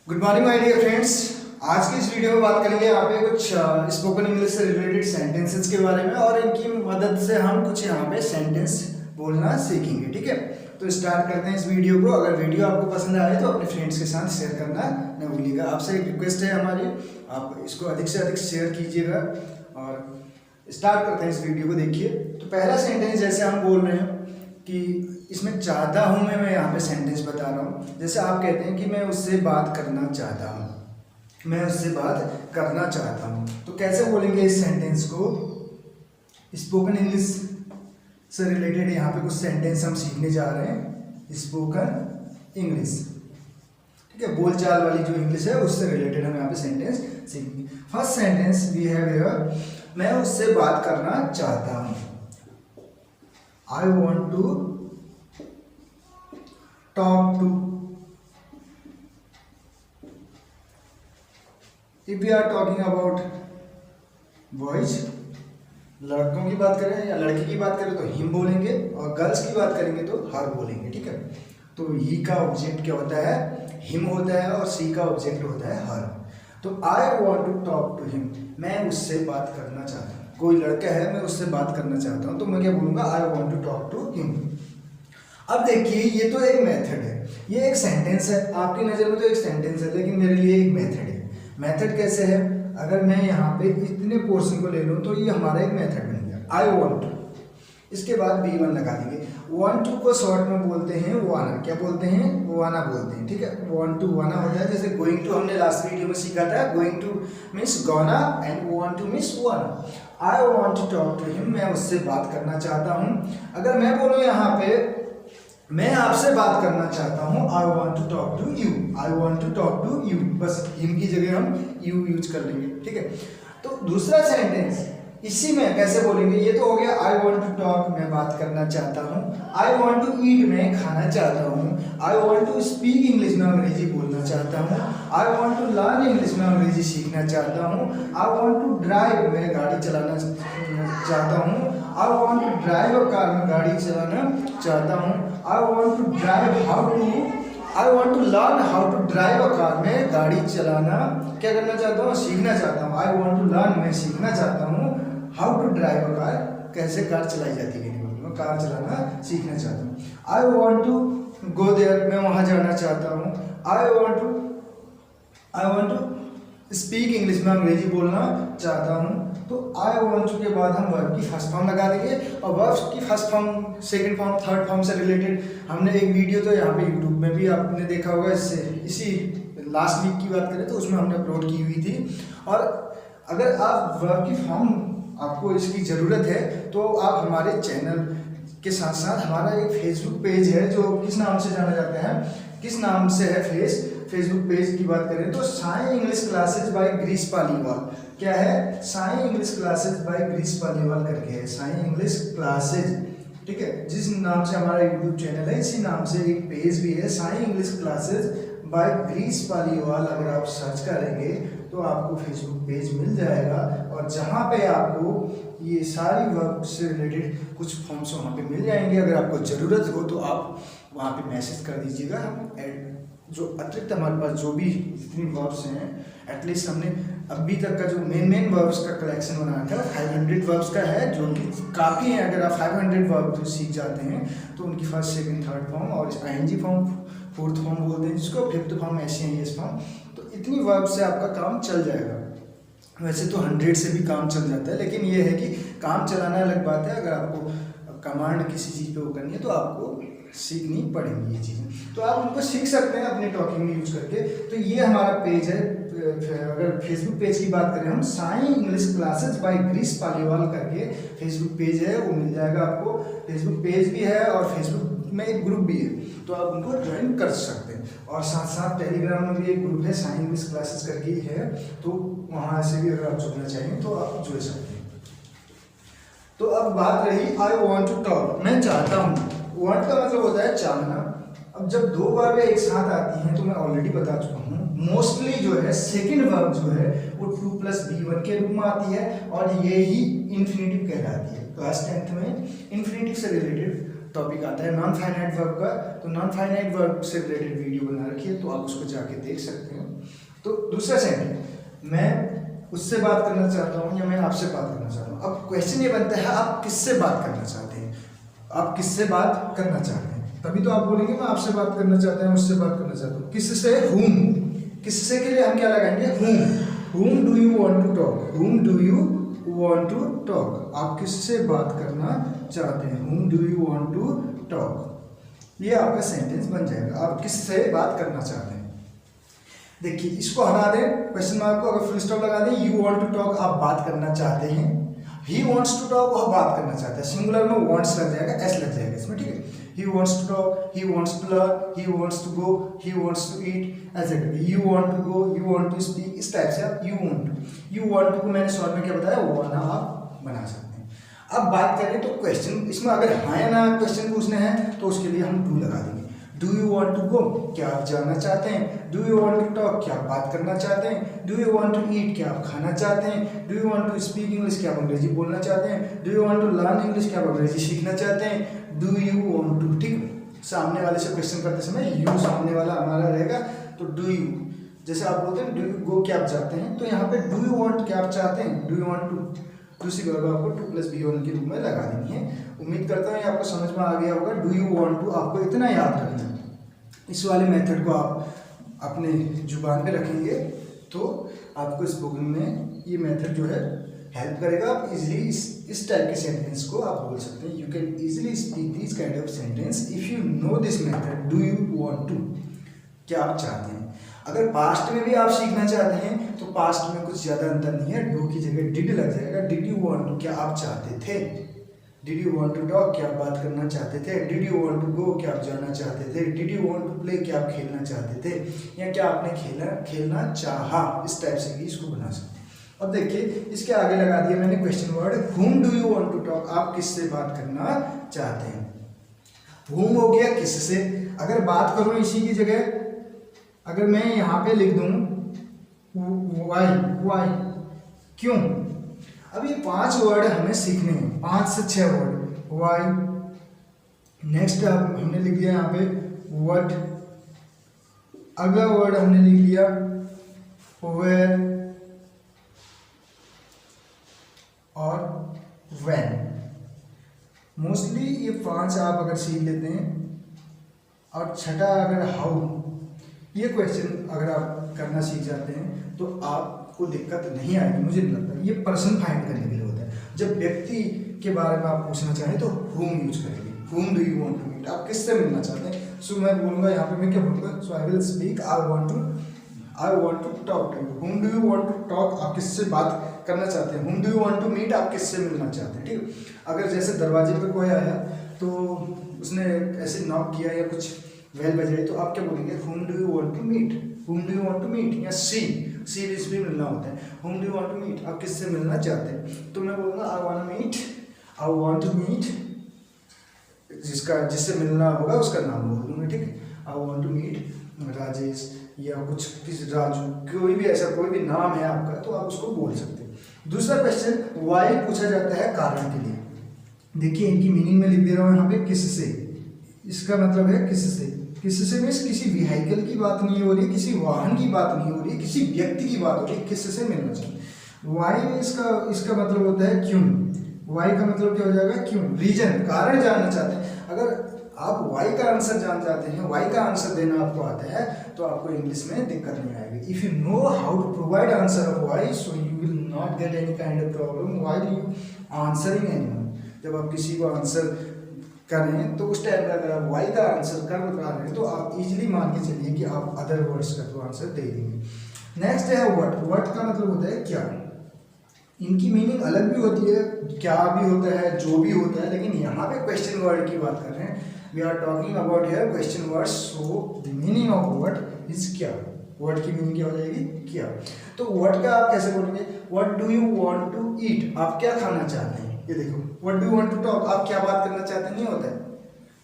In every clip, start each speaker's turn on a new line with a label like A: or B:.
A: Good morning my dear friends. आज की इस वीडियो में बात करेंगे यहाँ पे कुछ स्पोकन इंग्लिश से रिलेटेड सेंटेंसेस के बारे में और इनकी मदद से हम कुछ यहाँ पे सेंटेंस बोलना सीखेंगे। ठीक है, तो स्टार्ट करते हैं इस वीडियो को। अगर वीडियो आपको पसंद आए तो अपने फ्रेंड्स के साथ शेयर करना न भूलिएगा। आपसे एक रिक्वेस्ट है हमारी, आप इसको अधिक से अधिक शेयर कीजिएगा। और स्टार्ट करते हैं इस वीडियो को। देखिए, तो पहला सेंटेंस जैसे हम बोल रहे हैं कि इसमें चाहता हूँ मैं यहाँ पे सेंटेंस बता रहा हूँ। जैसे आप कहते हैं कि मैं उससे बात करना चाहता हूँ, मैं उससे बात करना चाहता हूँ, तो कैसे बोलेंगे इस सेंटेंस को? स्पोकन इंग्लिश से रिलेटेड यहाँ पे कुछ सेंटेंस हम सीखने जा रहे हैं। स्पोकन इंग्लिश, ठीक है, बोलचाल वाली जो इंग्लिश है उससे रिलेटेड हम यहाँ पे सेंटेंस सीखेंगे। First sentence we have here, मैं उससे बात करना चाहता हूँ। I want to talk to. If we are talking about boys, लड़कों की बात करें या लड़की की बात करें तो हिम बोलेंगे, और गर्ल्स की बात करेंगे तो हर बोलेंगे। ठीक है, तो ही का ऑब्जेक्ट क्या होता है? हिम होता है, और सी का ऑब्जेक्ट होता है हर। तो I want to talk to him, मैं उससे बात करना चाहता हूँ। कोई लड़का है, मैं उससे बात करना चाहता हूँ, तो मैं क्या बोलूँगा? I want to talk to him. अब देखिए, ये तो एक मेथड है, ये एक सेंटेंस है। आपकी नज़र में तो एक सेंटेंस है, लेकिन मेरे लिए एक मेथड है। मेथड कैसे है? अगर मैं यहाँ पे इतने पोर्शन को ले लूँ तो ये हमारा एक मेथड बन गया। आई वॉन्ट टू, इसके बाद B1 लगा देंगे। वांट टू को शॉर्ट में बोलते हैं वाना। क्या बोलते हैं? वाना बोलते हैं। ठीक है, वांट टू वाना होता है। जैसे गोइंग टू हमने लास्ट वीडियो में सीखा था, going to means gonna and want to means wanna. I want to talk to him, मैं उससे बात करना चाहता हूँ। अगर मैं बोलूँ यहाँ पे मैं आपसे बात करना चाहता हूँ, I want to talk to you, I want to talk to you, बस हिम की जगह हम यू यूज कर लेंगे। ठीक है, तो दूसरा सेंटेंस इसी में कैसे बोलेंगे? ये तो हो गया आई वॉन्ट टू टॉक, मैं बात करना चाहता हूँ। आई वॉन्ट टू ईट, मैं खाना चाहता हूँ। I want to speak English, मैं अंग्रेजी बोलना चाहता हूँ। I want to learn English, मैं अंग्रेजी सीखना चाहता हूँ। आई वॉन्ट टू ड्राइव, मैं गाड़ी चलाना चाहता हूँ। I want to drive a car, मैं गाड़ी चलाना चाहता हूँ। I want to drive how to, I want to learn how to drive a car, मैं गाड़ी चलाना क्या करना चाहता हूँ? सीखना चाहता हूँ। आई वॉन्ट टू लर्न, मैं सीखना चाहता हूँ how to drive a car, कैसे कार चलाई जाती है, मैं कार चलाना सीखना चाहता हूँ। I want to go there, मैं वहाँ जाना चाहता हूँ। I want to speak English, मैं अंग्रेजी बोलना चाहता हूँ। तो आई वॉन्ट टू के बाद हम वर्ब की फर्स्ट फॉर्म लगा देंगे, और वर्ब की first form, second form, third form से रिलेटेड हमने एक वीडियो तो यहाँ पे यूट्यूब में भी आपने देखा होगा। इससे इसी लास्ट वीक की बात करें तो उसमें हमने अपलोड की हुई थी। और अगर आप वर्ब की फॉर्म आपको इसकी ज़रूरत है तो आप हमारे चैनल के साथ साथ हमारा एक फेसबुक पेज है, जो किस नाम से जाना जाता है, किस नाम से है फेसबुक पेज की बात करें तो Sai English classes by Greece Paliwal. क्या है? Sai English classes by Greece Paliwal करके है, साई इंग्लिश क्लासेज। ठीक है, जिस नाम से हमारा यूट्यूब चैनल है, इसी नाम से एक पेज भी है, Sai English classes by Greece Paliwal. अगर आप सर्च करेंगे तो आपको फेसबुक पेज मिल जाएगा, और जहाँ पे आपको ये सारी वर्क से रिलेटेड कुछ फॉर्म्स वहाँ पे मिल जाएंगे। अगर आपको ज़रूरत हो तो आप वहाँ पे मैसेज कर दीजिएगा। हम जो अतिरिक्त हमारे पास जो भी जितनी वर्ब्स हैं, एटलीस्ट हमने अभी तक का जो मेन वर्ब्स का कलेक्शन बनाया था 500 वर्ब्स का है, जो कि काफ़ी है। अगर आप 500 वर्ब सीख जाते हैं तो उनकी फर्स्ट, सेकंड, थर्ड फॉर्म और ING फॉर्म, फोर्थ फॉर्म बोलते हैं जिसको, फिफ्थ फॉर्म SCIS फॉर्म, तो इतनी वर्ब से आपका काम चल जाएगा। वैसे तो 100 से भी काम चल जाता है, लेकिन ये है कि काम चलाना अलग बात है। अगर आपको कमांड किसी चीज़ पे वो करनी है तो आपको सीखनी पड़ेंगी ये चीज़ें, तो आप उनको सीख सकते हैं अपने टॉकिंग में यूज करके। तो ये हमारा पेज है। अगर फेसबुक पेज की बात करें हम, Sai English classes by Greece Paliwal करके फेसबुक पेज है, वो मिल जाएगा आपको। फेसबुक पेज भी है और फेसबुक में एक ग्रुप भी है, तो आप उनको ज्वाइन कर सकते हैं। और साथ साथ टेलीग्राम में भी एक ग्रुप है, साई इंग्लिश क्लासेज करके है, तो वहाँ से भी अगर आप जुड़ना चाहेंगे तो आप जुड़ सकते हैं। तो अब बात रही आई वॉन्ट टू टॉक, मैं चाहता हूँ। वांट का मतलब होता है चाहना। अब जब दो वर्ब एक साथ आती हैं तो मैं ऑलरेडी बता चुका हूँ, मोस्टली जो है सेकंड वर्ब जो है वो 2 + B1 के रूप में आती है, और ये ही इन्फिनेटिव कहलाती है। क्लास 10th में इन्फिनेटिव से रिलेटेड टॉपिक आता है नॉन फाइनाइट वर्ब का, तो नॉन फाइनाइट वर्ब से रिलेटेड वीडियो बना रखी है, तो आप उसको जाके देख सकते हैं। तो दूसरा सेंटेंस, मैं उससे बात करना चाहता हूँ या मैं आपसे बात करना चाहता हूँ। अब क्वेश्चन ये बनता है आप किससे बात करना चाहते हैं, आप किससे बात करना चाहते हैं, तभी तो आप बोलेंगे मैं आपसे बात करना चाहता हूँ, उससे बात करना चाहता हूँ। किससे, whom, किससे के लिए हम क्या लगाएंगे, whom do you want to talk, whom do you want to talk, आप किससे बात करना चाहते हैं, whom do you want to talk, ये आपका सेंटेंस बन जाएगा, आप किससे बात करना चाहते हैं। देखिए इसको हटा दें क्वेश्चन मार्क को, अगर फुल स्टॉप लगा दें, यू वांट टू टॉक आप बात करना चाहते हैं, ही वांट्स टू टॉक वह बात करना चाहता है, सिंगुलर में वांट्स लग जाएगा, एस लग जाएगा इसमें, ठीक है। He wants to talk, he wants to learn, he wants to go, he wants to eat, ऐसे करके you want to go, you want to speak, इस टाइप से आप यू वांट टू को मैंने शॉर्ट में क्या बताया, वाना आप बना सकते हैं। अब बात करें तो क्वेश्चन, इसमें अगर हाँ या ना क्वेश्चन पूछने हैं तो उसके लिए हम डू लगा देंगे। Do you want to go, क्या आप जाना चाहते हैं, do you want to talk, क्या आप बात करना चाहते हैं, do you want to eat, क्या आप खाना चाहते हैं, do you want to speak English, क्या आप अंग्रेजी बोलना चाहते हैं, do you want to learn English, क्या आप अंग्रेजी सीखना चाहते हैं, डू यू वॉन्ट टू, ठीक, सामने वाले से क्वेश्चन करते समय यू सामने वाला हमारा रहेगा, तो डू यू, जैसे आप बोलते हैं डू यू गो, क्या आप चाहते हैं, तो यहाँ पे डू यू वॉन्ट, क्या आप चाहते हैं, डू यू वॉन्ट टू, दूसरी वर्ब आपको 2+B1 के रूप में लगा देनी है। उम्मीद करता हूँ ये आपको समझ में आ गया होगा। डू यू वांट टू आपको इतना याद रखना है, इस वाले मेथड को आप अपने जुबान पे रखेंगे तो आपको इस बुक में ये मेथड जो है हेल्प करेगा। आप इजीली इस टाइप के सेंटेंस को आप बोल सकते हैं। You can easily speak this kind of sentence if you know this method, do you want to, क्या आप चाहते हैं। अगर पास्ट में भी आप सीखना चाहते हैं तो पास्ट में कुछ ज़्यादा अंतर नहीं है, डू की जगह डिड लग जाएगा। डिड यू वांट टू, क्या आप चाहते थे, did you want to talk, क्या आप बात करना चाहते थे, did you want to go, क्या आप जाना चाहते थे, did you want to play, क्या आप खेलना चाहते थे, या क्या आपने खेलना चाहा, इस टाइप से भी इसको बना सकते हैं। अब देखिए इसके आगे लगा दिया मैंने question word, whom do you want to talk, आप किससे बात करना चाहते हैं। whom हो गया किससे। अगर बात करूं इसी की जगह, अगर मैं यहाँ पे लिख दूं वाई, क्यों। अब ये 5 वर्ड हमें सीखने हैं, 5 से 6 वर्ड। वाई, नेक्स्ट हमने लिख दिया यहाँ पे व्हाट, अगला वर्ड हमने लिख दिया वेयर और व्हेन। मोस्टली ये 5 आप अगर सीख लेते हैं, और छठा अगर हाउ, ये क्वेश्चन अगर आप करना सीख जाते हैं तो आपको दिक्कत नहीं आएगी। मुझे नहीं लगता, ये पर्सन फाइंड करने के लिए होता है। जब व्यक्ति के बारे में आप पूछना चाहें तो whom यूज करेंगे, whom do you want to meet, आप किससे मिलना चाहते हैं। सो मैं बोलूँगा यहाँ पे, मैं क्या बोलूँगा, so I will speak, I want to talk to you. whom do you want to talk, आप किससे बात करना चाहते हैं। whom do you want to meet, आप किससे मिलना चाहते हैं। ठीक, अगर जैसे दरवाजे पे कोई आया तो उसने ऐसे नॉक किया या कुछ वेल बजाई, तो आप क्या बोलेंगे, whom do you want to meet, whom do you want to meet, या सी भी मिलना होता है। whom do you want to meet, आप किससे मिलना चाहते हैं। तो मैं बोलूँगा I want to meet, जिससे मिलना होगा उसका नाम बोल दूँगा। ठीक है, I want to meet Rajesh, या कुछ किसी राजू, कोई भी ऐसा कोई भी नाम है आपका तो आप उसको बोल सकते हैं। दूसरा क्वेश्चन वाई पूछा जाता है कारण के लिए। देखिए इनकी मीनिंग में लिख दे रहा हूँ यहाँ पे, किससे, इसका मतलब है किससे मीन्स किसी व्हीकल की बात नहीं हो रही, किसी वाहन की बात नहीं हो रही, किसी व्यक्ति की बात हो रही, किससे मिलना चाहिए। वाई में इसका मतलब होता है क्यों। वाई का मतलब क्या हो जाएगा, क्यों, रीजन, कारण जानना चाहते हैं। अगर आप वाई का आंसर जान जाते हैं, वाई का आंसर देना आपको आता है, तो आपको इंग्लिश में दिक्कत नहीं आएगी। If you know how to provide answer of why, so you will not get any kind of problem while you answering anyone. जब आप किसी को आंसर करें तो उस टाइम पर अगर आप वाई का आंसर कर बता रहे हैं तो आप इजीली मान के चलिए कि आप अदर वर्ड्स का तो आंसर दे देंगे। नेक्स्ट है व्हाट का मतलब होता है क्या। इनकी मीनिंग अलग भी होती है, क्या भी होता है, जो भी होता है, लेकिन यहाँ पे क्वेश्चन वर्ड की बात कर रहे हैं। We are talking about here question words, so the meaning of what is क्या। वर्ड की मीनिंग क्या हो जाएगी, क्या। तो व्हाट का आप कैसे बोलेंगे, what do you want to eat, आप क्या खाना चाहते हैं। ये देखो, what do you want to talk, आप क्या बात करना चाहते हैं, नहीं होता है।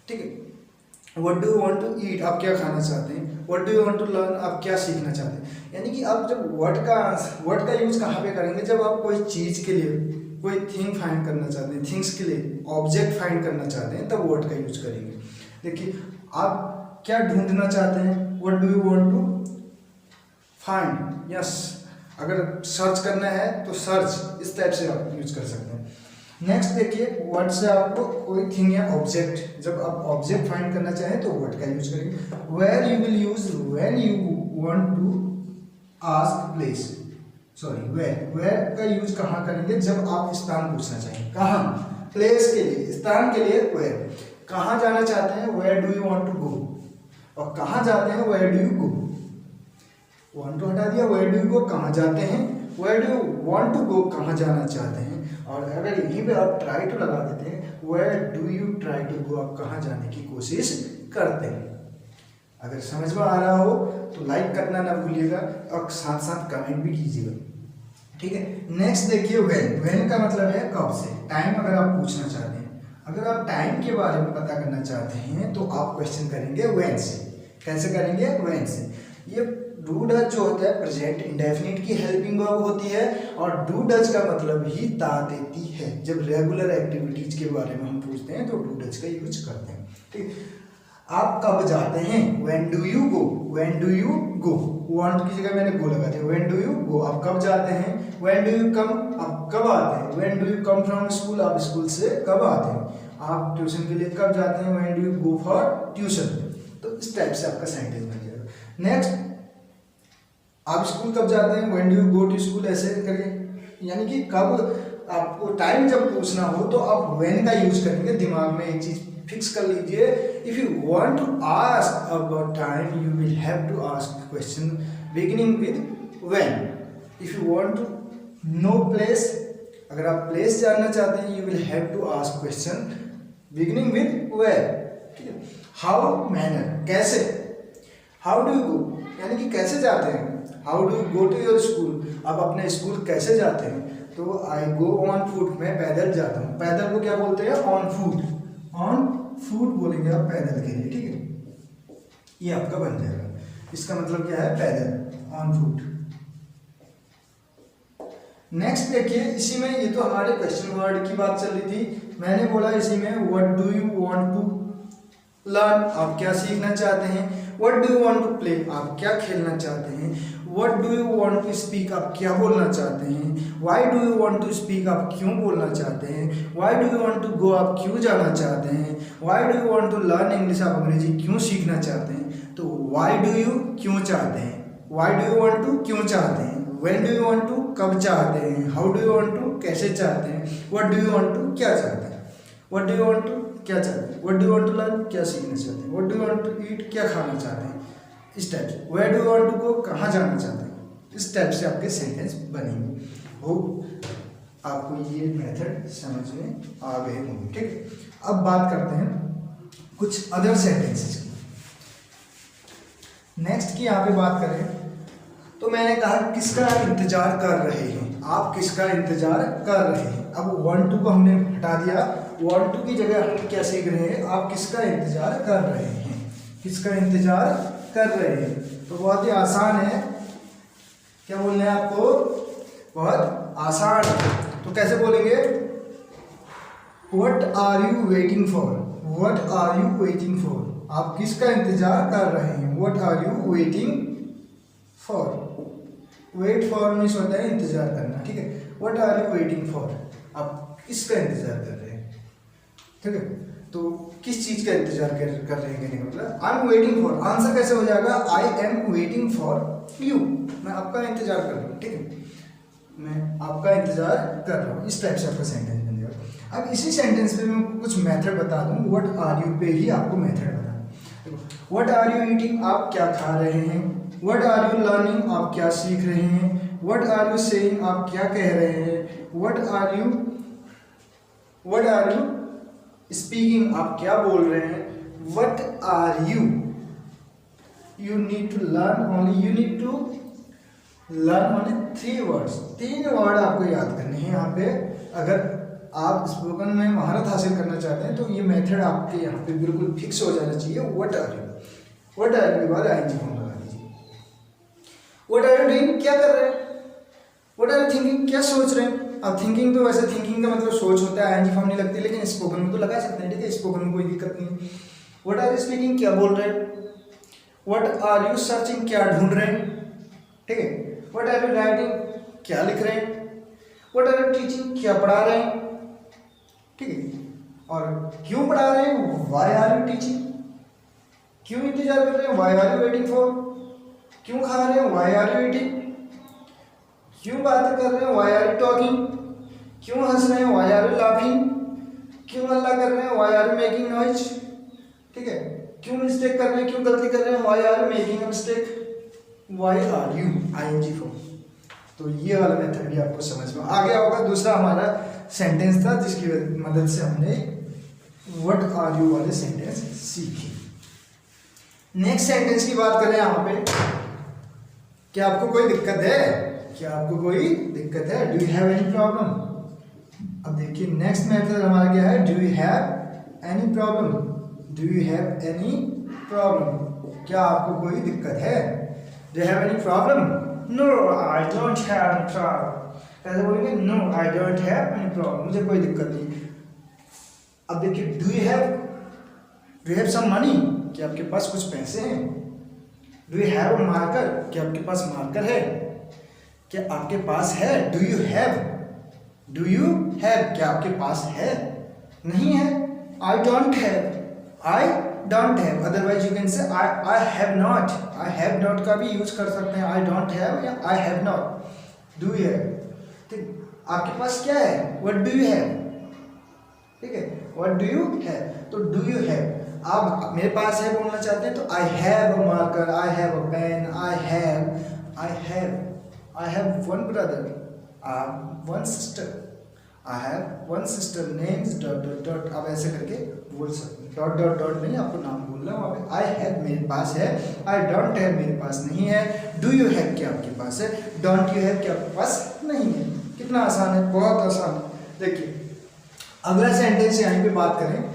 A: ठीक है, what do you want to eat, आप क्या खाना चाहते हैं। What do you want to learn, आप क्या सीखना चाहते हैं। यानी कि आप जब वर्ड का यूज कहाँ पे करेंगे, जब आप कोई चीज़ के लिए, कोई थिंग फाइंड करना चाहते हैं, थिंग्स के लिए ऑब्जेक्ट फाइंड करना चाहते हैं, तब वर्ड का यूज करेंगे। देखिए आप क्या ढूंढना चाहते हैं, what do you want to find, yes, अगर सर्च करना है तो सर्च, इस टाइप से आप यूज कर सकते हैं। नेक्स्ट देखिए, वर्ड से आपको कोई थिंग या ऑब्जेक्ट, जब आप ऑब्जेक्ट फाइंड करना चाहें तो वर्ड का यूज करेंगे। Where you will use when you want to ask place, sorry where का यूज कहाँ करेंगे, जब आप स्थान पूछना चाहें। कहाँ, प्लेस के लिए, स्थान के लिए वेयर। कहाँ जाना चाहते हैं, where do you want to go, और कहाँ जाते हैं, where do you go. Want to हटा दिया, वेयर डू यू गो, कहाँ जाते हैं, where do you want to go, कहाँ जाना चाहते हैं। और अगर यहीं पे आप ट्राई टू लगा देते हैं, where do you try to go, आप कहाँ जाने की कोशिश करते हैं। अगर समझ में आ रहा हो तो लाइक करना ना भूलिएगा और साथ साथ कमेंट भी कीजिएगा, ठीक है। नेक्स्ट देखिए, व्हेन का मतलब है कब से। टाइम अगर आप पूछना चाहते हैं, अगर आप टाइम के बारे में पता करना चाहते हैं तो आप क्वेश्चन करेंगे व्हेन से। कैसे करेंगे, व्हेन से। ये डू डज जो होता है प्रेजेंट इंडेफिनिट की हेल्पिंग वर्ब होती है, और डू डज का मतलब ही ता देती है। जब रेगुलर एक्टिविटीज के बारे में हम पूछते हैं तो डू डज का यूज करते हैं, ठीक। आप कब जाते हैं, when do you go, when do you go, want की जगह मैंने गो लगा दिया, व्हेन डू यू गो, आप कब जाते हैं। व्हेन डू यू कम, आप कब आते हैं। When do you come from school, आप स्कूल से कब आते हैं। आप ट्यूशन के लिए कब जाते हैं, when do you go for tuition. तो इस टाइप से आपका सेंटेंस बन जाएगा। नेक्स्ट, आप स्कूल कब जाते हैं, when do you go to school, ऐसे करके, यानी कि कब आपको टाइम जब पूछना हो तो आप व्हेन का यूज करेंगे। दिमाग में एक चीज फिक्स कर लीजिए, if you want to ask about time you will have to ask question beginning with when. If you want to know place, अगर आप प्लेस जानना चाहते हैं you will have to ask question beginning with where, ठीक है। How, manner, कैसे। How do you go, यानी कि कैसे जाते हैं। How do you go to your school, आप अपने स्कूल कैसे जाते हैं। तो आई गो ऑन फुट, मैं पैदल जाता हूँ। पैदल को क्या बोलते हैं, ऑन फुट। ऑन फुट बोलेंगे आप पैदल के लिए, ठीक है। ये आपका बन जाएगा, इसका मतलब क्या है, पैदल, ऑन फुट। नेक्स्ट देखिए, इसी में ये तो हमारे क्वेश्चन वर्ड की बात चल रही थी। मैंने बोला इसी में what do you want to learn, आप क्या सीखना चाहते हैं। What do you want to play, आप क्या खेलना चाहते हैं। What do you want to speak, आप क्या बोलना चाहते हैं। Why do you want to speak, आप क्यों बोलना चाहते हैं। Why do you want to go, आप क्यों जाना चाहते हैं। Why do you want to learn English, आप अंग्रेजी क्यों सीखना चाहते हैं। तो व्हाई डू यू क्यों चाहते हैं, why do you want to क्यों चाहते हैं, when do you want to कब चाहते हैं, how do you want to कैसे चाहते हैं, what do you want to क्या चाहते हैं, what do you want to क्या चाहते हैं, what do you want to learn क्या सीखना चाहते हैं, what do you want to eat क्या खाना चाहते हैं। इस टाइप से where do you want to go, कहाँ जाना चाहते हैं। इस टाइप से आपके सेंटेंस बनेंगे। होप आपको ये मेथड समझ में आ गए होंगे, ठीक है। अब बात करते हैं कुछ अदर सेंटेंसेस की। नेक्स्ट की यहाँ पे बात करें तो मैंने कहा किसका इंतजार कर रहे हैं, आप किसका इंतजार कर रहे हैं। अब 1 2 को हमने हटा दिया, 1 2 की जगह हम क्या सीख रहे हैं, आप किसका इंतजार कर रहे हैं, किसका इंतजार कर रहे हैं। तो बहुत ही आसान है, क्या बोलना है आपको, बहुत आसान है। तो कैसे बोलेंगे, what are you waiting for, what are you waiting for, आप किसका इंतजार कर रहे हैं, what are you waiting for. Wait for means होता है इंतजार करना, ठीक है। What are you waiting for, आप किसका इंतजार कर रहे हैं, ठीक है। तो किस चीज का इंतजार कर रहे हैं कहने का मतलब, I am waiting for, answer कैसे हो जाएगा, I am waiting for you, मैं आपका इंतजार कर रहा हूँ, ठीक है, मैं आपका इंतजार कर रहा हूँ। इस टाइप से आपका सेंटेंस बन जाएगा। अब इसी सेंटेंस पे मैं कुछ मेथड बता दूँ, व्हाट आर यू पे ही आपको मेथड बता। व्हाट आर यू ईटिंग, आप क्या खा रहे हैं। व्हाट आर यू लर्निंग, आप क्या सीख रहे हैं। व्हाट आर यू सेइंग, आप क्या कह रहे हैं। व्हाट आर यू स्पीकिंग, आप क्या बोल रहे हैं। What are you need to learn only, you need to learn only 3 words, 3 word आपको याद करने हैं यहाँ पे। अगर आप स्पोकन में महारत हासिल करना चाहते हैं तो ये मेथड आपके यहाँ पे बिल्कुल फिक्स हो जाना चाहिए। What are you, what are you के बाद आईएनजी फॉर्म लगा दीजिए। व्हाट आर यू डूइंग, क्या कर रहे हैं। व्हाट आर यू थिंकिंग, क्या सोच रहे हैं। अब थिंकिंग तो वैसे थिंकिंग का मतलब सोच होता है, आईएनजी फॉर्म नहीं लगती, लेकिन स्पोकन में तो लगा सकते हैं, ठीक है, स्पोकन में कोई दिक्कत नहीं है। व्हाट आर यू स्पीकिंग, क्या बोल रहे हैं। व्हाट आर यू सर्चिंग, क्या ढूंढ रहे हैं। ठीक है। व्हाट आर यू राइटिंग, क्या लिख रहे हैं। व्हाट आर यू टीचिंग, क्या पढ़ा रहे हैं, ठीक है। और क्यों पढ़ा रहे हैं, व्हाई आर यू टीचिंग, क्यों इंतजार कर रहे हैं, why are you waiting for, क्यों खा रहे हैं, व्हाई आर यू ईटिंग, क्यों बातें कर रहे हैं, व्हाई आर यू टॉकिंग, क्यों हंस रहे हैं, व्हाई आर यू लाफिंग, क्यों हल्ला कर रहे हैं, why are you making noise, ठीक है। क्यों मिस्टेक कर रहे हैं, क्यों गलती कर रहे हैं, why are you making a mistake, why are you, ING form. तो ये वाला मेथड भी आपको समझ में आ गया होगा। दूसरा हमारा सेंटेंस था जिसकी मदद से हमने व्हाट आर यू वाले सेंटेंस सीखे। नेक्स्ट सेंटेंस की बात करें यहाँ पे, क्या आपको कोई दिक्कत है, क्या आपको कोई दिक्कत है, do you have any problem. अब देखिए नेक्स्ट मेथड हमारा क्या है, do you have any problem, do you have any problem, क्या आपको कोई दिक्कत है, do you have any problem, no I don't have any problem, कैसे बोलेंगे, no I don't have any problem, मुझे कोई दिक्कत नहीं। अब देखिए do you have some money, क्या आपके पास कुछ पैसे हैं, do you have a marker, क्या आपके पास मार्कर है, क्या आपके पास है, डू यू हैव, क्या आपके पास है, नहीं है, आई don't have, otherwise you can say I have not का भी यूज कर सकते हैं, आई डोंट हैव या I have not, do you have, ठीक। आपके पास क्या है, व्हाट डू यू हैव, ठीक है, व्हाट डू यू हैव, तो डू यू हैव, आप मेरे पास है बोलना चाहते हैं तो I have a marker, I have a pen, I have one brother, one sister, I have one sister, names dot dot dot, आप ऐसे करके बोल सकते हैं, डॉट डॉट डॉट नहीं, आपको नाम बोलना है वहाँ पे। आई हैव मेरे पास है, आई डोंट हैव मेरे पास नहीं है, डू यू हैव क्या आपके पास है, डोंट यू हैव क्या आपके पास नहीं है। कितना आसान है, बहुत आसान है। देखिए अगला सेंटेंस यहाँ पे बात करें,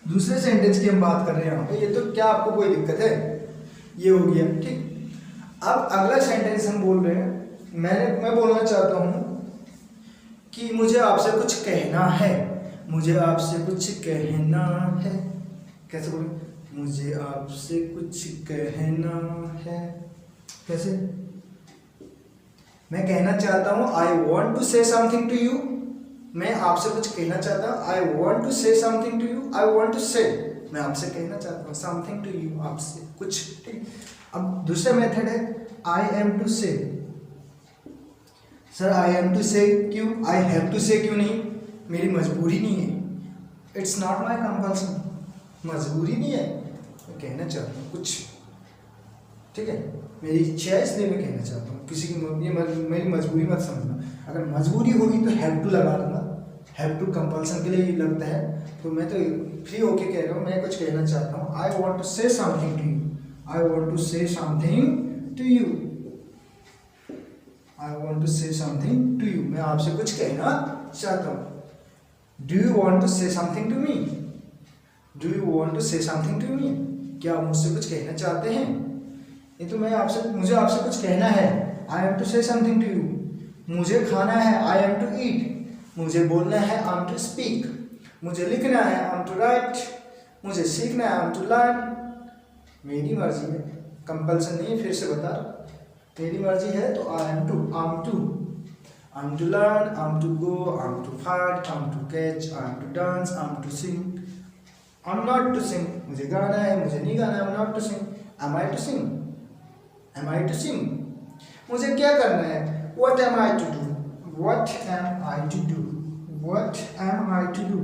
A: दूसरे सेंटेंस की हम बात कर रहे हैं यहाँ पे, ये तो क्या आपको कोई दिक्कत है, ये हो गया, ठीक। अब अगला सेंटेंस हम बोल रहे हैं, मैं बोलना चाहता हूँ कि मुझे आपसे कुछ कहना है, मुझे आपसे कुछ कहना है, कैसे बोलें, मुझे आपसे कुछ कहना है, कैसे, मैं कहना चाहता हूँ, I want to say something to you, मैं आपसे कुछ कहना चाहता हूँ, I want to say something to you, I want to say, मैं आपसे कहना चाहता हूँ, समथिंग टू यू, आपसे कुछ, ठीक। अब दूसरा मेथड है आई एम टू से, सर आई एम टू से क्यों, आई हैव टू से क्यों नहीं, मेरी मजबूरी नहीं है, इट्स नॉट माई कंपल्सन, मजबूरी नहीं है, मैं कहना चाहता हूँ कुछ, ठीक है, मेरी इच्छा है इसलिए मैं कहना चाहता हूँ, किसी की मेरी मजबूरी मत समझना, अगर मजबूरी होगी तो हैव टू लगा दूंगा, हैव टू कंपल्सन के लिए ही लगता है, तो मैं तो फ्री होके कह रहा हूँ, मैं कुछ कहना चाहता हूँ, I want to say something to you, I want to say something to you, I want to say something to you, मैं आपसे कुछ कहना चाहता हूँ। Do you want to say something to me, do you want to say something to me, क्या आप मुझसे कुछ कहना चाहते हैं, ये तो मुझे आपसे कुछ कहना है, I am to say something to you, मुझे खाना है, आई एम टू ईट, मुझे बोलना है, आई एम टू स्पीक, मुझे लिखना है, आई एम टू राइट, मुझे सीखना है, आई एम टू लर्न, मेरी मर्जी है, कंपल्सन नहीं है, फिर से बता रहा, मेरी मर्जी है तो I am to learn, I am to go, I am to fight, I am to catch, I am to dance, I am to sing, I am not to sing, मुझे गाना है, मुझे नहीं गाना, I am not to sing, am I to sing, am I to sing, मुझे क्या करना है, what am I to do, what am I to do, what am I to do,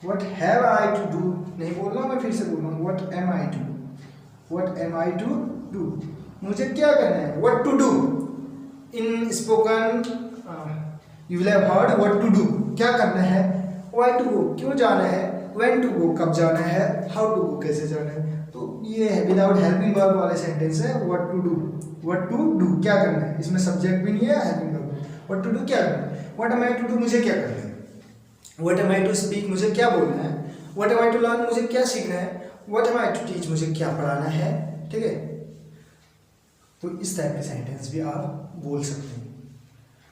A: what have I to do, नहीं बोल रहा मैं, फिर से बोल रहा हूँ, what am I to do, what am I to do, मुझे क्या करना है, what to do, in spoken you will have heard what to do, क्या करना है, व्हाई टू गो, क्यों जाना है, व्हेन टू गो, कब जाना है, हाउ टू गो, कैसे जाना है, तो ये है विदाउट हेल्पिंग वर्ब वाले सेंटेंस है, व्हाट टू डू, क्या करना है, इसमें सब्जेक्ट भी नहीं है, helping verb, what to do क्या करना है, what am I to do, मुझे क्या करना है, what am I to speak, मुझे क्या बोलना है, what am I to learn, मुझे क्या सीखना है, what am I to teach, मुझे क्या पढ़ाना है, ठीक है। तो इस टाइप के सेंटेंस भी आप बोल सकते हैं।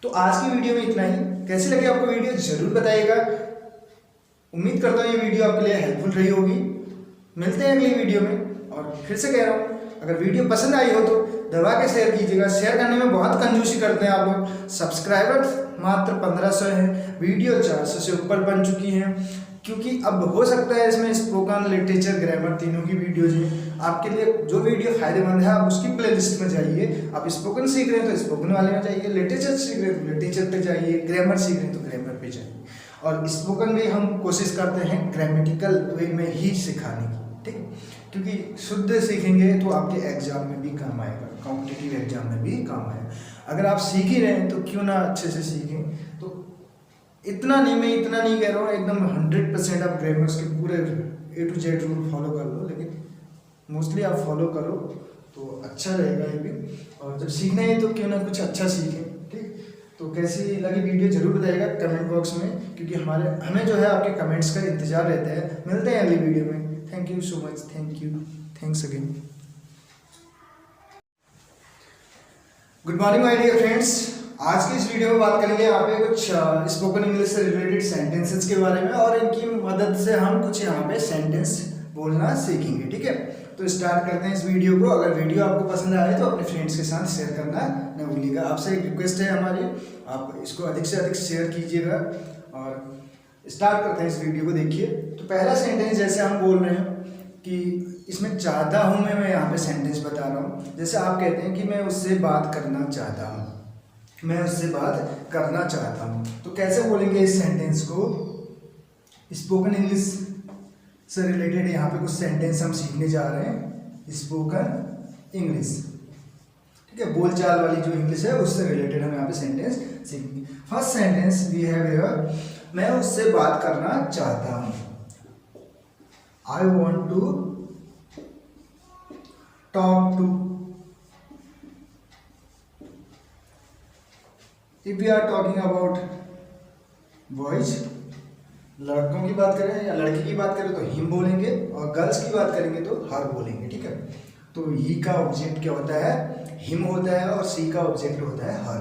A: तो आज की वीडियो में इतना ही, कैसी लगी आपको वीडियो जरूर बताइएगा, उम्मीद करता हूँ ये वीडियो आपके लिए हेल्पफुल रही होगी। मिलते हैं अगली वीडियो में, और फिर से कह रहा हूँ अगर वीडियो पसंद आई हो तो दबा के शेयर कीजिएगा। शेयर करने में बहुत कंजूसी करते हैं आप लोग। सब्सक्राइबर मात्र 1500 हैं, वीडियो 400 से ऊपर बन चुकी हैं, क्योंकि अब हो सकता है इसमें स्पोकन, लिटरेचर, ग्रामर तीनों की वीडियोज हैं। आपके लिए जो वीडियो फायदेमंद है आप उसकी प्लेलिस्ट में जाइए। आप स्पोकन सीख रहे हैं तो स्पोकन वाले में जाइए, लिटरेचर सीख रहे हैं तो लिटरेचर पे जाइए, ग्रामर सीख रहे हैं तो ग्रामर पे जाइए। और स्पोकन में हम कोशिश करते हैं ग्रामेटिकल वे में ही सिखाने की, ठीक है, क्योंकि शुद्ध सीखेंगे तो आपके एग्जाम में भी काम आएगा, कॉम्पिटिटिव एग्जाम में भी काम आएगा। अगर आप सीख ही रहे हैं तो क्यों ना अच्छे से सीखें। तो इतना नहीं, मैं इतना नहीं कह रहा हूँ एकदम 100% आप ग्रामर्स के पूरे A to Z rule follow कर लो, लेकिन मोस्टली आप फॉलो करो तो अच्छा रहेगा ये भी। और जब सीखना है तो क्यों ना कुछ अच्छा सीखें, ठीक। तो कैसी लगी वीडियो जरूर बताइएगा कमेंट बॉक्स में, क्योंकि हमें जो है आपके कमेंट्स का इंतजार रहता है। मिलते हैं अगली वीडियो में। Thank you so much, thanks again. Good morning my dear friends. आज की इस वीडियो में बात करेंगे यहाँ पे कुछ स्पोकन इंग्लिश से रिलेटेड सेंटेंसेस के बारे में, और इनकी मदद से हम कुछ यहाँ पे सेंटेंस बोलना सीखेंगे, ठीक है। तो स्टार्ट करते हैं इस वीडियो को। अगर वीडियो आपको पसंद आए तो अपने फ्रेंड्स के साथ शेयर करना न भूलिएगा। आपसे एक रिक्वेस्ट है हमारी, आप इसको अधिक से अधिक शेयर कीजिएगा। और स्टार्ट करते हैं इस वीडियो को। देखिए, तो पहला सेंटेंस जैसे हम बोल रहे हैं कि इसमें चाहता हूँ मैं यहाँ पे सेंटेंस बता रहा हूँ। जैसे आप कहते हैं कि मैं उससे बात करना चाहता हूँ, मैं उससे बात करना चाहता हूँ, तो कैसे बोलेंगे इस सेंटेंस को। स्पोकन इंग्लिश से रिलेटेड यहाँ पे कुछ सेंटेंस हम सीखने जा रहे हैं। स्पोकन इंग्लिश, ठीक है, बोलचाल वाली जो इंग्लिश है उससे रिलेटेड हम यहाँ पे सेंटेंस सीखेंगे। First sentence we have here, मैं उससे बात करना चाहता हूँ। I want to talk to. If we are talking about boys, लड़कों की बात करें या लड़की की बात करें तो हिम बोलेंगे, और गर्ल्स की बात करेंगे तो हर बोलेंगे, ठीक है। तो ही का ऑब्जेक्ट क्या होता है, हिम होता है, और सी का ऑब्जेक्ट होता है हर।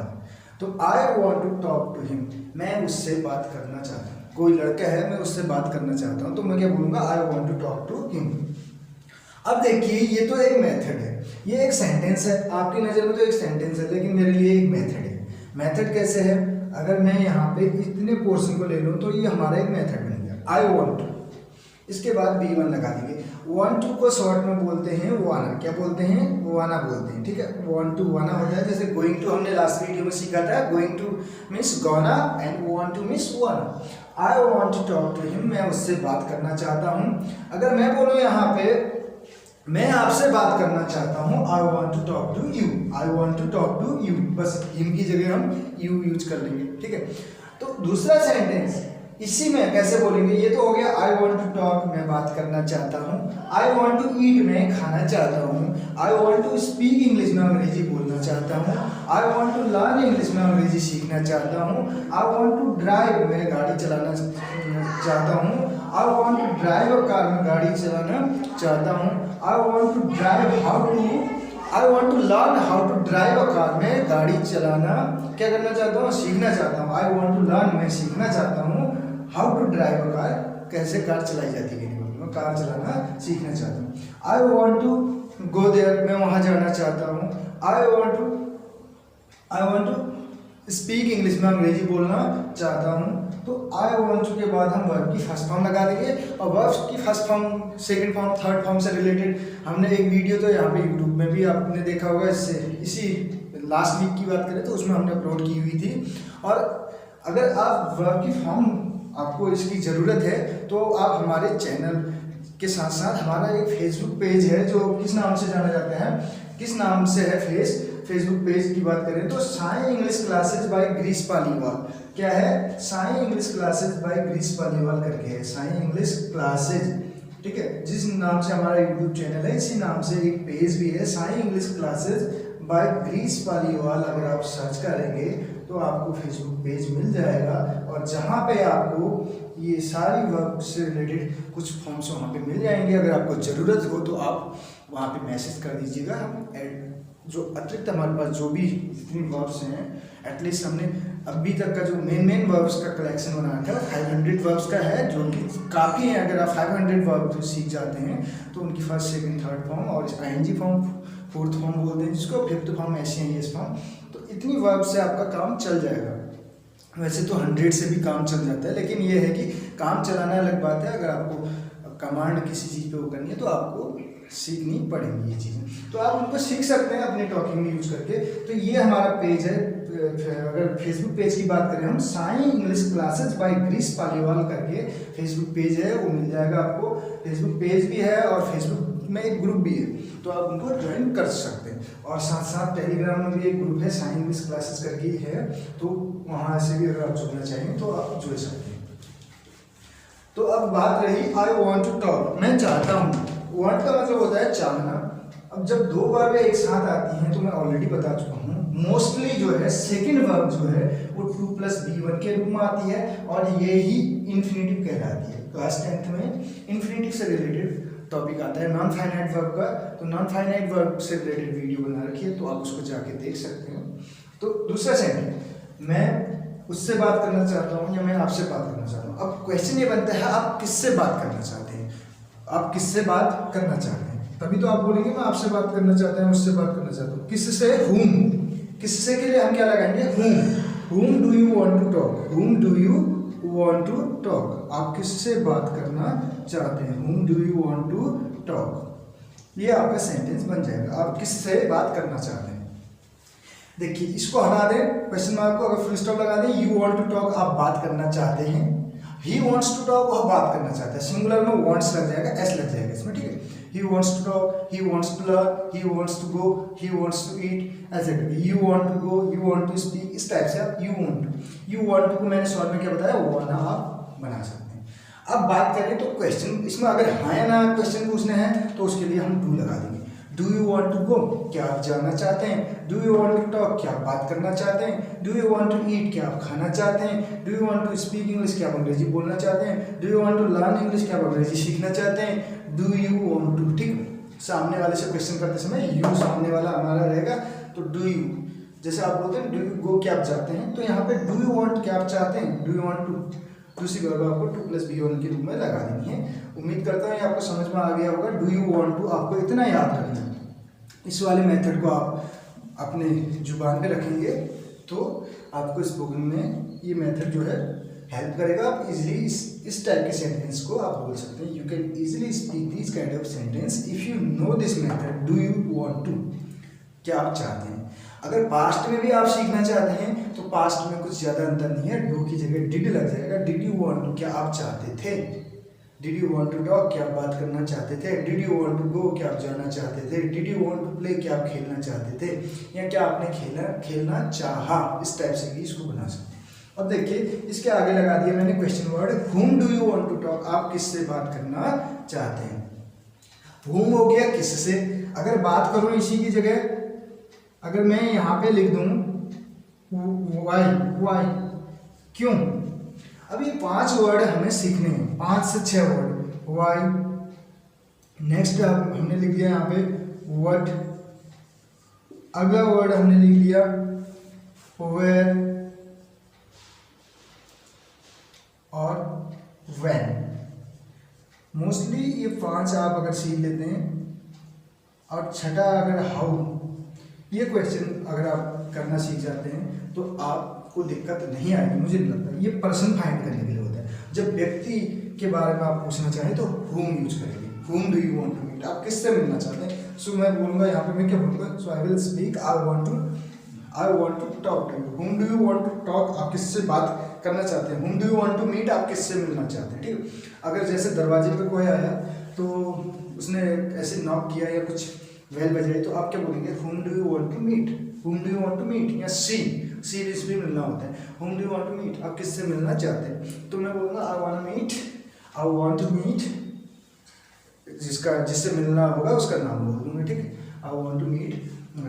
A: तो I want to talk to him, मैं उससे बात करना चाहता हूँ। कोई लड़का है, मैं उससे बात करना चाहता हूँ, तो मैं क्या बोलूँगा, I want to talk to him. अब देखिए, ये तो एक मेथड है, ये एक सेंटेंस है, आपकी नज़र में तो एक सेंटेंस है, लेकिन मेरे लिए एक मेथड है। मेथड कैसे है, अगर मैं यहाँ पे इतने पोर्शन को ले लूँ तो ये हमारा एक मेथड बन गया। आई वॉन्ट टू, इसके बाद B1 लगा देंगे। वॉन्ट टू को शॉर्ट में बोलते हैं वाना, क्या बोलते हैं, वाना बोलते हैं, ठीक है। वॉन्ट टू वाना होता है। जैसे गोइंग टू हमने लास्ट वीडियो में सीखा था, going to means gonna and want to means wanna. I want to talk to him, मैं उससे बात करना चाहता हूँ। अगर मैं बोलूँ यहाँ पे मैं आपसे बात करना चाहता हूँ, I want to talk to you, I want to talk to you, बस हिम की जगह हम यू यूज कर लेंगे, ठीक है। तो दूसरा सेंटेंस इसी में कैसे बोलेंगे, ये तो हो गया आई वॉन्ट टू टॉक, मैं बात करना चाहता हूँ। आई वॉन्ट टू ईट, मैं खाना चाहता हूँ। I want to speak English, में अंग्रेजी बोलना चाहता हूँ। I want to learn English, में अंग्रेजी सीखना चाहता हूँ। आई वॉन्ट टू ड्राइव, मैं गाड़ी चलाना चाहता हूँ। I want to drive a car, में गाड़ी चलाना चाहता हूँ। I want to drive how to, I want to learn how to drive a car, मैं गाड़ी चलाना क्या करना चाहता हूँ, सीखना चाहता हूँ। आई वॉन्ट टू लर्न, मैं सीखना चाहता हूँ how to drive a car, कैसे कार चलाई जाती है, मैं कार चलाना सीखना चाहता हूँ। I want to go there, मैं वहाँ जाना चाहता हूँ। I want to speak English, में अंग्रेजी बोलना चाहता हूँ। तो आई वॉन्ट टू के बाद हम वर्ब की फर्स्ट फॉर्म लगा देंगे, और वर्ब की first form, second form, third form से रिलेटेड हमने एक वीडियो तो यहाँ पे यूट्यूब में भी आपने देखा होगा, इससे इसी लास्ट वीक की बात करें तो उसमें हमने अपलोड की हुई थी। और अगर आप वर्ब की फॉर्म, आपको इसकी ज़रूरत है तो आप हमारे चैनल के साथ साथ हमारा एक फेसबुक पेज है, जो किस नाम से जाना जाता है, किस नाम से है फेसबुक पेज की बात करें तो Sai English classes by Greece Paliwal. क्या है, Sai English classes by Greece Paliwal करके है, साई इंग्लिश क्लासेज, ठीक है। जिस नाम से हमारा यूट्यूब चैनल है, इसी नाम से एक पेज भी है, Sai English classes by Greece Paliwal. अगर आप सर्च करेंगे तो आपको फेसबुक पेज मिल जाएगा, और जहाँ पे आपको ये सारी वर्क से रिलेटेड कुछ फॉर्म्स वहाँ पे मिल जाएंगे। अगर आपको ज़रूरत हो तो आप वहाँ पे मैसेज कर दीजिएगा। हम जो अतिरिक्त हमारे पास जो भी जितनी वर्ब्स हैं, एटलीस्ट हमने अभी तक का जो मेन वर्ब्स का कलेक्शन बना रखा है 500 वर्ब्स का है, जो कि काफ़ी है। अगर आप 500 वर्ब सीख जाते हैं तो उनकी फर्स्ट, सेकंड, थर्ड फॉर्म और ING फॉर्म फोर्थ फॉर्म बोलते हैं जिसको, फिफ्थ फॉर्म ऐसे हैं येस फॉर्म। तो इतनी वर्ब से आपका काम चल जाएगा। वैसे तो 100 से भी काम चल जाता है, लेकिन ये है कि काम चलाना अलग बात है। अगर आपको कमांड किसी चीज़ पे वो करनी है तो आपको सीखनी पड़ेंगी ये चीज़ें, तो आप उनको सीख सकते हैं अपने टॉकिंग में यूज करके। तो ये हमारा पेज है। अगर फेसबुक पेज की बात करें हम, Sai English classes by Greece Paliwal करके फेसबुक पेज है, वो मिल जाएगा आपको। फेसबुक पेज भी है और फेसबुक में एक ग्रुप भी है, तो आप उनको ज्वाइन कर सकते हैं। और साथ साथ टेलीग्राम में भी एक ग्रुप है, साई इंग्लिश क्लासेस करके है, तो वहाँ से भी अगर आप जुड़ना चाहेंगे तो आप जुड़ सकते हैं। तो अब बात रही आई वॉन्ट टू टॉक, मैं चाहता हूँ। वांट का मतलब होता है चाहना। अब जब दो वर्ब एक साथ आती हैं तो मैं ऑलरेडी बता चुका हूँ, मोस्टली जो है सेकंड वर्ब जो है वो 2 + B1 के रूप में आती है, और ये ही इन्फिनेटिव कहलाती है। क्लास 10th में इन्फिनेटिव से रिलेटेड टॉपिक आता है नॉन फाइनाइट वर्ब का, तो नॉन फाइनाइट वर्ब से रिलेटेड वीडियो बना रखी है, तो आप उसको जाके देख सकते हो। तो दूसरा सेंटेंस, मैं उससे बात करना चाहता हूँ या मैं आपसे बात करना चाहता हूँ। अब क्वेश्चन ये बनता है आप किससे बात करना चाहते हैं, आप किससे बात करना चाहते हैं, तभी तो आप बोलेंगे मैं आपसे बात करना चाहता हूँ, उससे बात करना चाहता हूँ। किससे, whom, किससे के लिए हम क्या लगाएंगे, whom do you want to talk, whom do you want to talk, आप किससे बात करना चाहते हैं, whom do you want to talk। ये आपका सेंटेंस बन जाएगा, आप किससे बात करना चाहते हैं। देखिए इसको हटा दें क्वेश्चन मार्क को, अगर फुल स्टॉप लगा दें, यू वांट टू टॉक, आप बात करना चाहते हैं, ही वॉन्ट्स टू टॉक, वह बात करना चाहता है, सिंगुलर में वॉन्ट्स लग जाएगा, एस लग जाएगा इसमें, ठीक है। He wants to talk, he wants to learn, he wants to go, he wants to eat, ऐसे करके you want to go, you want to speak, इस टाइप से आप यू वांट टू को मैंने शॉर्ट में क्या बताया, वो वाला आप बना सकते हैं। अब बात करें तो क्वेश्चन, इसमें अगर हाँ या ना क्वेश्चन पूछने हैं तो उसके लिए हम डू लगा देंगे। Do you want to go, क्या आप जाना चाहते हैं, do you want to talk, क्या आप बात करना चाहते हैं, do you want to eat, क्या आप खाना चाहते हैं, do you want to speak English, क्या आप अंग्रेजी बोलना चाहते हैं, do you want to learn English, क्या आप अंग्रेजी सीखना चाहते हैं, डू यू वॉन्ट टू, ठीक। सामने वाले से क्वेश्चन करते समय यू सामने वाला हमारा रहेगा, तो डू यू, जैसे आप बोलते हैं डू यू गो, क्या आप जाते हैं, तो यहाँ पे डू यू वॉन्ट, क्या आप चाहते हैं, डू यू वॉन्ट टू, दूसरी वर्ब आपको 2 + B1 के रूप में लगा देनी है। उम्मीद करता हूँ ये आपको समझ में आ गया होगा। डू यू वॉन्ट टू आपको इतना याद रखना है, इस वाले मेथड को आप अपने जुबान पे रखेंगे तो आपको इस बुक में ये मेथड जो है हेल्प करेगा। आप इजीली इस टाइप के सेंटेंस को आप बोल सकते हैं। You can easily speak this kind of sentence if you know this method, do you want to, क्या आप चाहते हैं। अगर पास्ट में भी आप सीखना चाहते हैं तो पास्ट में कुछ ज़्यादा अंतर नहीं है, डू की जगह डिड लग जाएगा। डिड यू वांट टू, क्या आप चाहते थे, did you want to talk, क्या आप बात करना चाहते थे, did you want to go, क्या आप जाना चाहते थे, did you want to play, क्या आप खेलना चाहते थे, या क्या आपने खेलना चाहा, इस टाइप से भी इसको बना सकते हैं। अब देखिए इसके आगे लगा दिया मैंने question word, whom do you want to talk, आप किससे बात करना चाहते हैं। whom हो गया किससे। अगर बात करूं इसी की जगह, अगर मैं यहाँ पे लिख दूं why, क्यों। अब ये 5 वर्ड हमें सीखने हैं, 5 से 6 वर्ड। why, नेक्स्ट हमने लिख दिया यहाँ पे what, अगला वर्ड हमने लिख लिया where और when। मोस्टली ये 5 आप अगर सीख लेते हैं, और छठा अगर हाउ, ये क्वेश्चन अगर आप करना सीख जाते हैं तो आपको दिक्कत नहीं आएगी, मुझे नहीं लगता। ये पर्सन फाइंड करने के लिए होता है। जब व्यक्ति के बारे में आप पूछना चाहें तो whom यूज करेंगे, whom do you want to meet, आप किससे मिलना चाहते हैं। सो मैं बोलूँगा यहाँ पे, मैं क्या बोलूँगा, so I will speak I want to talk to you. whom do you want to talk, आप किससे बात करना चाहते हैं। whom do you want to meet, आप किससे मिलना चाहते हैं, ठीक है। अगर जैसे दरवाजे पे कोई आया तो उसने ऐसे नॉक किया या कुछ वेल बजाई, तो आप क्या बोलेंगे, whom do you want to meet, whom do you want to meet, या सी भी मिलना होता है। whom do you want to meet, आप किससे मिलना चाहते हैं, तो मैं बोलूँगा आई वांट टू मीट, जिससे मिलना होगा उसका नाम बोल दूँगा, ठीक है। I want to meet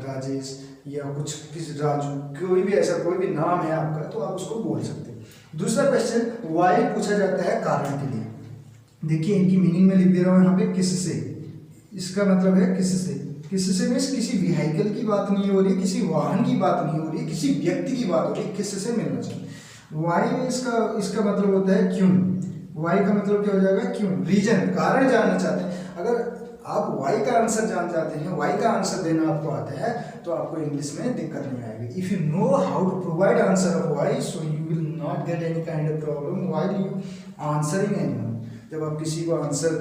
A: Rajesh, या कुछ किसी राजू, कोई भी ऐसा कोई भी नाम है आपका तो आप उसको बोल सकते हैं। दूसरा क्वेश्चन वाई पूछा जाता है कारण के लिए। देखिए इनकी मीनिंग में लिख दे रहा हूँ यहाँ पे, किससे, इसका मतलब है किससे। किससे मीन्स किसी व्हीकल की बात नहीं हो रही, किसी वाहन की बात नहीं हो रही, किसी व्यक्ति की बात हो रही, किससे मिलना चाहिए। वाई इसका मतलब होता है क्यों। वाई का मतलब क्या हो जाएगा, क्यों, रीजन, कारण जानना चाहते हैं। अगर आप वाई का आंसर जान जाते हैं, वाई का आंसर देना आपको आता है, तो आपको इंग्लिश में दिक्कत नहीं आएगी। If you know how to provide answer of why, so you will not get any kind of problem while you answering anyone. जब आप किसी को आंसर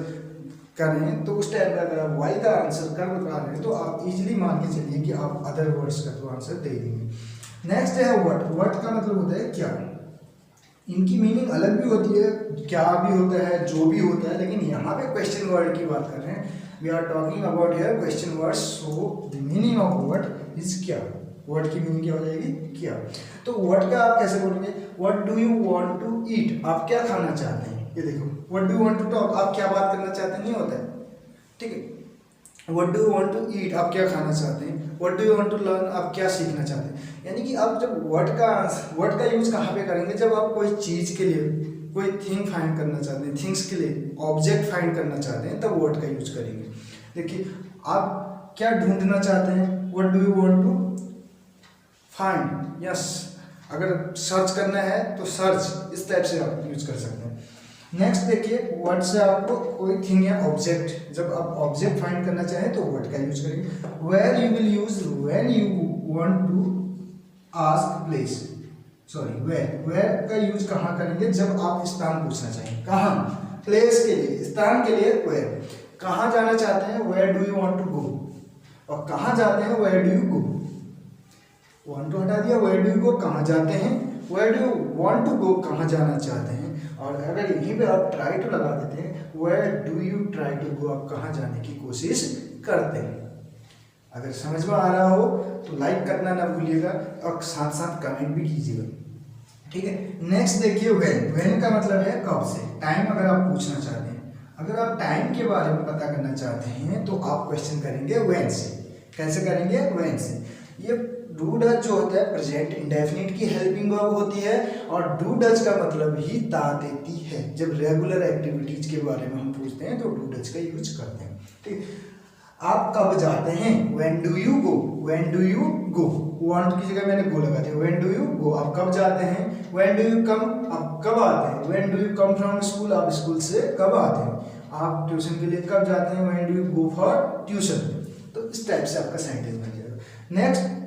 A: करें तो उस टाइम पर अगर आप वाई का आंसर कर बता रहे हैं तो आप इजीली मान के चलिए कि आप अदर वर्ड्स का तो आंसर दे देंगे। नेक्स्ट है व्हाट। व्हाट का मतलब होता है क्या। इनकी मीनिंग अलग भी होती है, क्या भी होता है, जो भी होता है, लेकिन यहाँ पे क्वेश्चन वर्ड की बात कर रहे हैं। We are talking about here question words, so the meaning of what is क्या। व्हाट की मीनिंग क्या हो जाएगी, क्या। तो व्हाट का आप कैसे बोलेंगे, what do you want to eat, आप क्या खाना चाहते हैं। ये देखो, what do you want to talk, आप क्या बात करना चाहते हैं, नहीं होता है, ठीक है। What do you want to eat, आप क्या खाना चाहते हैं। What do you want to learn, आप क्या सीखना चाहते हैं। यानी कि आप जब व्हाट का यूज कहाँ पे करेंगे, जब आप कोई चीज के लिए, कोई थिंग फाइंड करना चाहते हैं, थिंग्स के लिए ऑब्जेक्ट फाइंड करना चाहते हैं, तब व्हाट का यूज करेंगे। देखिए, आप क्या ढूंढना चाहते हैं, what do you want to find, yes. अगर सर्च करना है तो सर्च, इस टाइप से आप यूज कर सकते हैं। नेक्स्ट देखिए, व्हाट से आपको कोई थिंग या ऑब्जेक्ट, जब आप ऑब्जेक्ट फाइंड करना चाहें तो व्हाट का यूज करेंगे। Where you will use when you want to ask place, sorry where का यूज कहाँ करेंगे, जब आप स्थान पूछना चाहें। कहाँ, प्लेस के लिए, स्थान के लिए वेयर। कहाँ जाना चाहते हैं, where do you want to go. और कहाँ जाते हैं, where do you go. Want to हटा दिया, वेयर डू यू गो, कहाँ जाते हैं, where do you want to go, कहाँ जाना चाहते हैं। और अगर यहीं पे आप ट्राई टू लगा देते हैं, where do you try to go, आप कहाँ जाने की कोशिश करते हैं। अगर समझ में आ रहा हो तो लाइक करना ना भूलिएगा और साथ साथ कमेंट भी कीजिएगा, ठीक है। नेक्स्ट देखिए, व्हेन। व्हेन का मतलब है कब से, टाइम अगर आप पूछना चाहते हैं। अगर आप टाइम के बारे में पता करना चाहते हैं तो आप क्वेश्चन करेंगे व्हेन से। कैसे करेंगे, व्हेन से। ये डू डज जो होता है प्रेजेंट इंडेफिनिट की हेल्पिंग वर्ब होती है, और डू डज का मतलब ही ता देती है। जब रेगुलर एक्टिविटीज के बारे में हम पूछते हैं तो डू डज का यूज करते हैं, ठीक। आप कब जाते हैं, when do you go. When do you go, want की जगह मैंने गो लगा दिया। व्हेन डू यू गो, आप कब जाते हैं। व्हेन डू यू कम, आप कब आते हैं। When do you come from school, आप स्कूल से कब आते हैं। आप ट्यूशन के लिए कब जाते हैं, when do you go for tuition. तो इस टाइप से आपका सेंटेंस बन जाएगा। नेक्स्ट,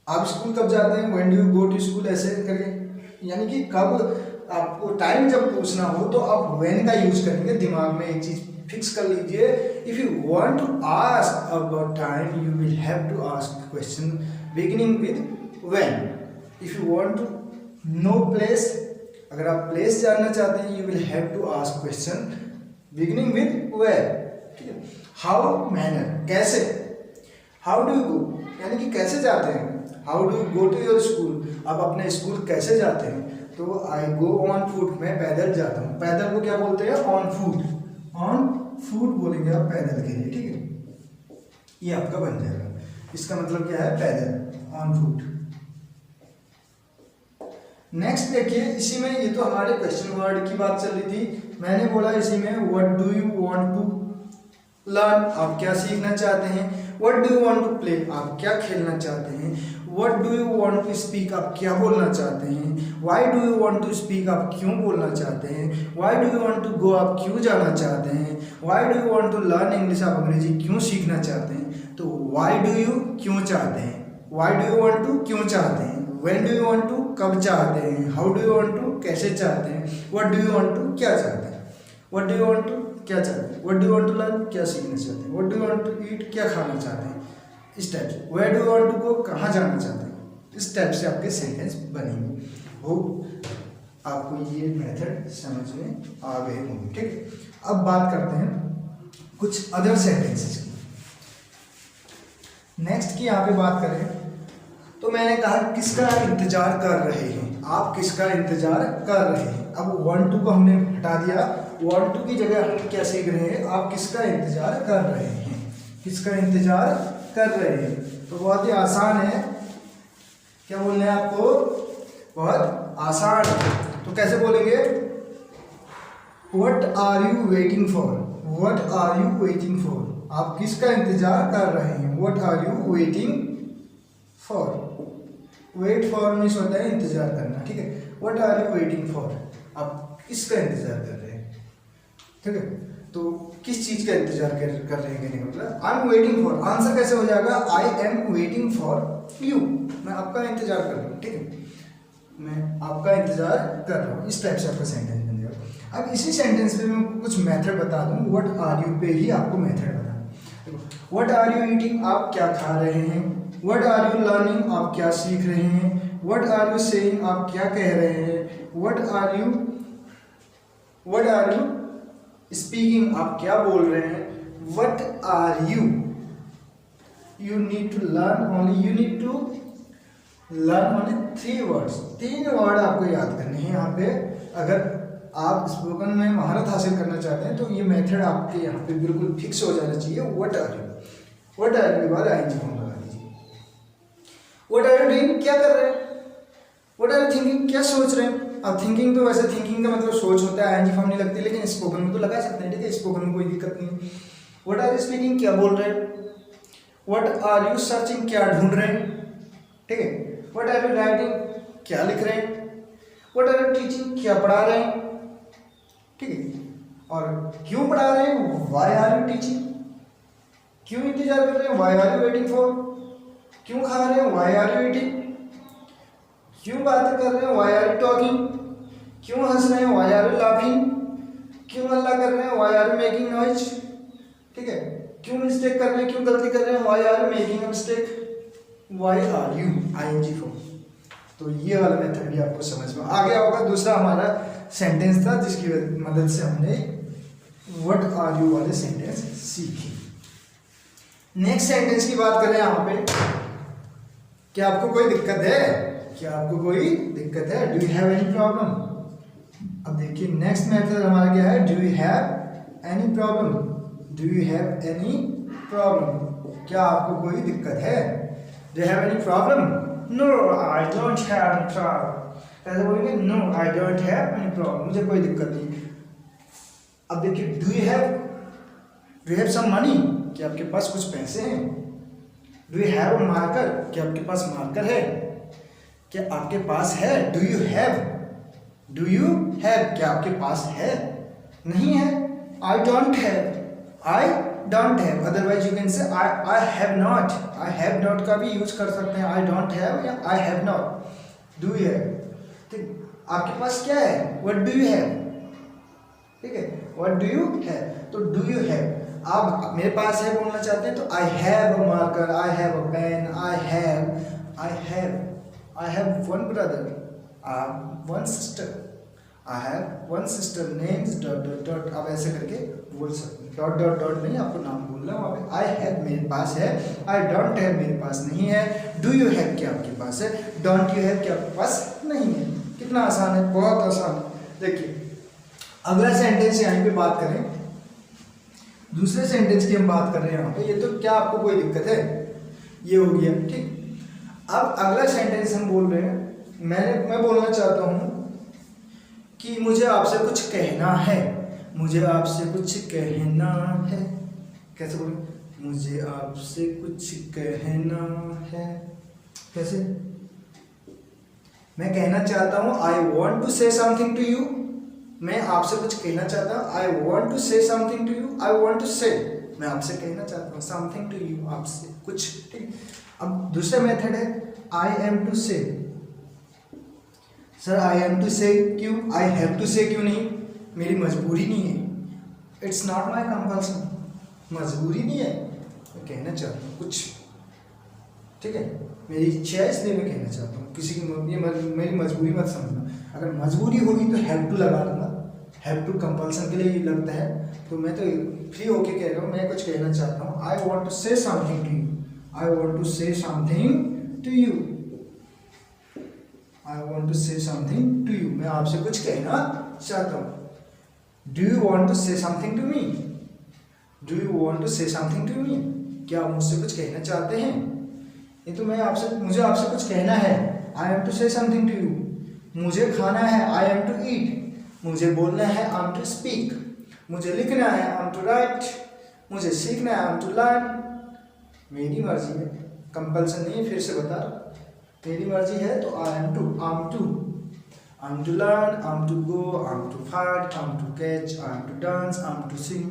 A: आप स्कूल कब जाते हैं, when do you go to school, ऐसे करके। यानी कि कब आपको टाइम जब पूछना हो तो आप व्हेन का यूज करेंगे। दिमाग में एक चीज फिक्स कर लीजिए, if you want to ask about time you will have to ask question beginning with when. If you want to know place, अगर आप प्लेस जानना चाहते हैं, you will have to ask question beginning with where, ठीक है। How, manner, कैसे। How do you go, यानी कि कैसे जाते हैं। How do you go to your school, आप अपने स्कूल कैसे जाते हैं। तो आई गो ऑन फुट, मैं पैदल जाता हूँ। पैदल को क्या बोलते हैं, ऑन फुट। ऑन फुट बोलेंगे आप पैदल के लिए, ठीक है। ये आपका बन जाएगा। इसका मतलब क्या है, पैदल, ऑन फुट। नेक्स्ट देखिए, इसी में, ये तो हमारे क्वेश्चन वर्ड की बात चल रही थी। मैंने बोला इसी में, what do you want to learn, आप क्या सीखना चाहते हैं। What do you want to play, आप क्या खेलना चाहते हैं। What do you want to speak, आप क्या बोलना चाहते हैं। Why do you want to speak, आप क्यों बोलना चाहते हैं। Why do you want to go, आप क्यों जाना चाहते हैं। Why do you want to learn English, आप अंग्रेजी क्यों सीखना चाहते हैं। तो व्हाई डू यू, क्यों चाहते हैं। Why do you want to, क्यों चाहते हैं। When do you want to, कब चाहते हैं। How do you want to, कैसे चाहते हैं। What do you want to, क्या चाहते हैं। What do you want to, क्या चाहते हैं। What do you want to learn, क्या सीखना चाहते हैं। What do you want to eat, क्या खाना चाहते हैं। इस टाइप से। Where do you want to go, कहाँ जाना चाहते हैं। इस टाइप से आपके सेंटेंस बनेंगे। होप आपको ये मेथड समझ में आ गए होंगे, ठीक। अब बात करते हैं कुछ अदर सेंटेंसेस की। नेक्स्ट की यहाँ पे बात करें तो मैंने कहा किसका इंतजार कर रहे हैं, आप किसका इंतजार कर रहे हैं। अब 1 2 को हमने हटा दिया, 1 2 की जगह हम क्या सीख रहे हैं, आप किसका इंतजार कर रहे हैं। किसका इंतजार कर रहे हैं, तो बहुत ही आसान है। क्या बोलना है आपको, बहुत आसान। तो कैसे बोलेंगे, what are you waiting for. What are you waiting for, आप किसका इंतजार कर रहे हैं। What are you waiting for, wait for means होता है इंतजार करना, ठीक है। What are you waiting for, आप किसका इंतजार कर रहे हैं, ठीक है। तो किस चीज का इंतजार कर रहे हैं कहने का मतलब I am waiting for, answer कैसे हो जाएगा I am waiting for you, मैं आपका इंतजार कर रहा हूँ, ठीक है, मैं आपका इंतजार कर रहा हूँ, इस टाइप से आपका सेंटेंस बन जाएगा। अब इसी सेंटेंस में मैं कुछ मेथड बता दूँ, व्हाट आर यू पे ही आपको मेथड बताना। व्हाट आर यू ईटिंग, आप क्या खा रहे हैं, व्हाट आर यू लर्निंग, आप क्या सीख रहे हैं, व्हाट आर यू सेइंग, आप क्या कह रहे हैं, व्हाट आर यू स्पीकिंग, आप क्या बोल रहे हैं, what are you need to learn only, you need to learn only 3 words, 3 word आपको याद करने हैं यहाँ पे। अगर आप स्पोकन में महारत हासिल करना चाहते हैं तो ये मेथड आपके यहाँ पे बिल्कुल फिक्स हो जाना चाहिए। व्हाट आर यू के बाद आईएनजी फॉर्म लगा दीजिए। व्हाट आर यू डूइंग, क्या कर रहे हैं, व्हाट आर यू थिंकिंग, क्या सोच रहे हैं। अब थिंकिंग तो वैसे थिंकिंग का मतलब सोच होता है, आईएनजी फॉर्म नहीं लगती, लेकिन स्पोकन में तो लगा सकते हैं, ठीक है, स्पोकन में कोई दिक्कत नहीं। व्हाट आर यू स्पीकिंग, क्या बोल रहे हैं, व्हाट आर यू सर्चिंग, क्या ढूंढ रहे हैं, ठीक है, व्हाट आर यू राइटिंग, क्या लिख रहे हैं, व्हाट आर यू टीचिंग, क्या पढ़ा रहे हैं, ठीक है, और क्यों पढ़ा रहे हैं, व्हाई आर यू टीचिंग, क्यों इंतजार कर रहे हैं, why are you waiting for, क्यों खा रहे हैं, व्हाई आर यू ईटिंग, क्यों बातें कर रहे हैं, व्हाई आर यू टॉकिंग, क्यों हंस रहे हैं, व्हाई आर यू लाफिंग, क्यों हल्ला कर रहे हैं, why are you making noise, ठीक है, क्यों मिस्टेक कर रहे हैं, क्यों गलती कर रहे हैं, why are you making a mistake, why are you, ING form. तो ये वाला मेथड भी आपको समझ में आ गया होगा। दूसरा हमारा सेंटेंस था जिसकी मदद से हमने व्हाट आर यू वाले सेंटेंस सीखे। नेक्स्ट सेंटेंस की बात करें यहाँ पे, क्या आपको कोई दिक्कत है, क्या आपको कोई दिक्कत है, do you have any problem. अब देखिए नेक्स्ट मेथड हमारा क्या है, do you have any problem, do you have any problem, क्या आपको कोई दिक्कत है, do you have any problem, no I don't have any problem, कैसे बोलेंगे, no I don't have any problem, मुझे कोई दिक्कत नहीं। अब देखिए do you have some money, क्या आपके पास कुछ पैसे हैं, do you have a marker, क्या आपके पास मार्कर है, क्या आपके पास है, डू यू हैव, क्या आपके पास है, नहीं है, आई don't have, otherwise you can say I have not का भी यूज कर सकते हैं, आई डोंट हैव या I have not, do you have, ठीक, आपके पास क्या है, व्हाट डू यू हैव, ठीक है, व्हाट डू यू हैव, तो डू यू हैव, आप मेरे पास है बोलना चाहते हैं तो I have a marker, I have a pen, I have one brother, one sister, I have one sister names dot dot dot, आप ऐसे करके बोल सकते हैं, डॉट डॉट डॉट नहीं, आपको नाम बोलना है वहाँ पे, आई हैव मेरे पास है, आई डोंट हैव मेरे पास नहीं है, डू यू हैव क्या आपके पास है, डोंट यू हैव क्या आपके पास नहीं है। कितना आसान है, बहुत आसान है। देखिए अगला सेंटेंस यहाँ पे बात करें, दूसरे सेंटेंस की हम बात कर रहे हैं यहाँ पे, ये तो क्या आपको कोई दिक्कत है, ये हो गया, ठीक। अब अगला सेंटेंस हम बोल रहे हैं, मैं बोलना चाहता हूँ कि मुझे आपसे कुछ कहना है, मुझे आपसे कुछ कहना है, कैसे बोलें, मुझे आपसे कुछ कहना है, कैसे, मैं कहना चाहता हूँ I want to say something to you, मैं आपसे कुछ कहना चाहता हूँ, I want to say something to you, I want to say, मैं आपसे कहना चाहता हूँ, समथिंग टू यू, आपसे कुछ, ठीक। अब दूसरा मेथड है आई एम टू से, सर आई एम टू से क्यों, आई हैव टू से क्यों नहीं, मेरी मजबूरी नहीं है, इट्स नॉट माई कंपल्सन, मजबूरी नहीं है, मैं कहना चाहता हूँ कुछ, ठीक है, मेरी इच्छा है इसलिए मैं कहना चाहता हूँ, किसी की मेरी मजबूरी मत समझना, अगर मजबूरी होगी तो हैव टू लगा दूंगा, हैव टू कंपल्सन के लिए ही लगता है, तो मैं तो फ्री होके कह रहा हूँ, मैं कुछ कहना चाहता हूँ, I want to say something to you, I want to say something to you, I want to say something to you, मैं आपसे कुछ कहना चाहता हूँ। Do you want to say something to me, do you want to say something to me, क्या आप मुझसे कुछ कहना चाहते हैं, ये तो मुझे आपसे कुछ कहना है, I am to say something to you, मुझे खाना है, आई एम टू ईट, मुझे बोलना है, आई एम टू स्पीक, मुझे लिखना है, आई एम टू राइट, मुझे सीखना है, आई एम टू लर्न, मेरी मर्जी है, कंपल्सन नहीं है, फिर से बता रहा, मेरी मर्जी है तो I am to learn, I am to go, I am to fight, I am to catch, I am to dance, I am to sing,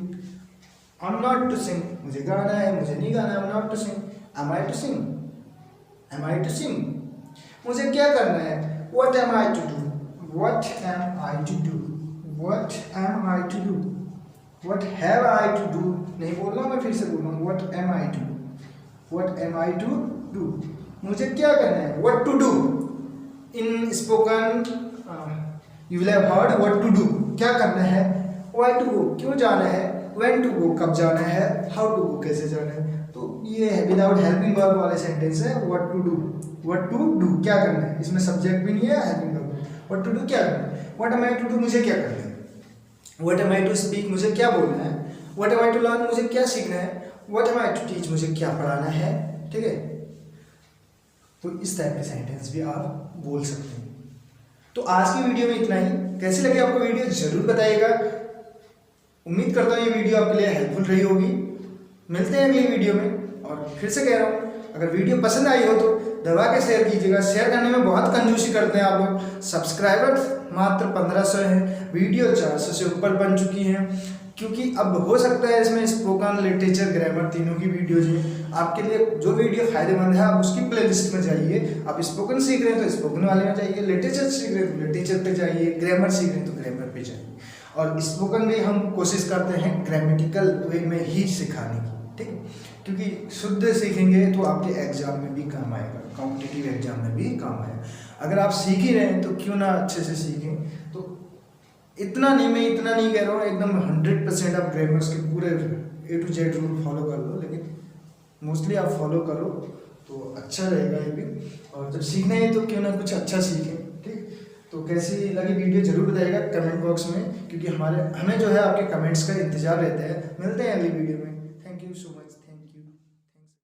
A: I am not to sing, मुझे गाना है, मुझे नहीं गाना, I am not to sing, am I to sing, am I to sing, मुझे क्या करना है, what am I to do, what am I to do, what am I to do, what have I to do, नहीं बोलना, मैं फिर से बोल रहा हूँ, what am I to do, what am I to do, मुझे क्या करना है, what to do, in spoken you will have heard what to do, क्या करना है, व्हाई टू गो, क्यों जाना है, व्हेन टू गो, कब जाना है, हाउ टू गो, कैसे जाना है। तो ये है विदाउट हेल्पिंग वर्ब वाले सेंटेंस है, what to do, what to do क्या करना है, इसमें सब्जेक्ट भी नहीं है, helping verb, what to do क्या करना है, what am I to do मुझे क्या करना है, what am I to speak मुझे क्या बोलना है, what am I to learn मुझे क्या सीखना है, what am I to teach मुझे क्या पढ़ाना है। ठीक है, तो इस टाइप के सेंटेंस भी आप बोल सकते हैं। तो आज की वीडियो में इतना ही। कैसी लगी आपको वीडियो जरूर बताइएगा। उम्मीद करता हूँ ये वीडियो आपके लिए हेल्पफुल रही होगी। मिलते हैं अगली वीडियो में। और फिर से कह रहा हूँ, अगर वीडियो पसंद आई हो तो दबा के शेयर कीजिएगा। शेयर करने में बहुत कंजूसी करते हैं आप लोग। सब्सक्राइबर मात्र 1500 हैं, वीडियो 400 से ऊपर बन चुकी हैं, क्योंकि अब हो सकता है इसमें स्पोकन, लिटरेचर, ग्रामर तीनों की वीडियोज हैं। आपके लिए जो वीडियो फायदेमंद है आप उसकी प्लेलिस्ट में जाइए। आप स्पोकन सीख रहे हैं तो स्पोकन वाले में जाइए, लिटरेचर सीख रहे हैं तो लिटरेचर पे जाइए, ग्रामर सीख रहे हैं तो ग्रामर पे जाइए। और स्पोकन में हम कोशिश करते हैं ग्रामेटिकल वे में ही सिखाने की, ठीक है, क्योंकि शुद्ध सीखेंगे तो आपके एग्जाम में भी काम आएगा, कॉम्पिटिटिव एग्जाम में भी काम आएगा। अगर आप सीख ही रहे हैं तो क्यों ना अच्छे से सीखें। तो इतना नहीं, मैं इतना नहीं कह रहा हूँ एकदम 100% आप ग्रामर्स के पूरे A to Z rule follow कर लो, लेकिन मोस्टली आप फॉलो करो तो अच्छा रहेगा ये भी। और जब सीखना है तो क्यों ना कुछ अच्छा सीखें, ठीक। तो कैसी लगी वीडियो जरूर बताइएगा कमेंट बॉक्स में, क्योंकि हमें जो है आपके कमेंट्स का इंतजार रहता है। मिलते हैं अगली वीडियो में। Thank you so much.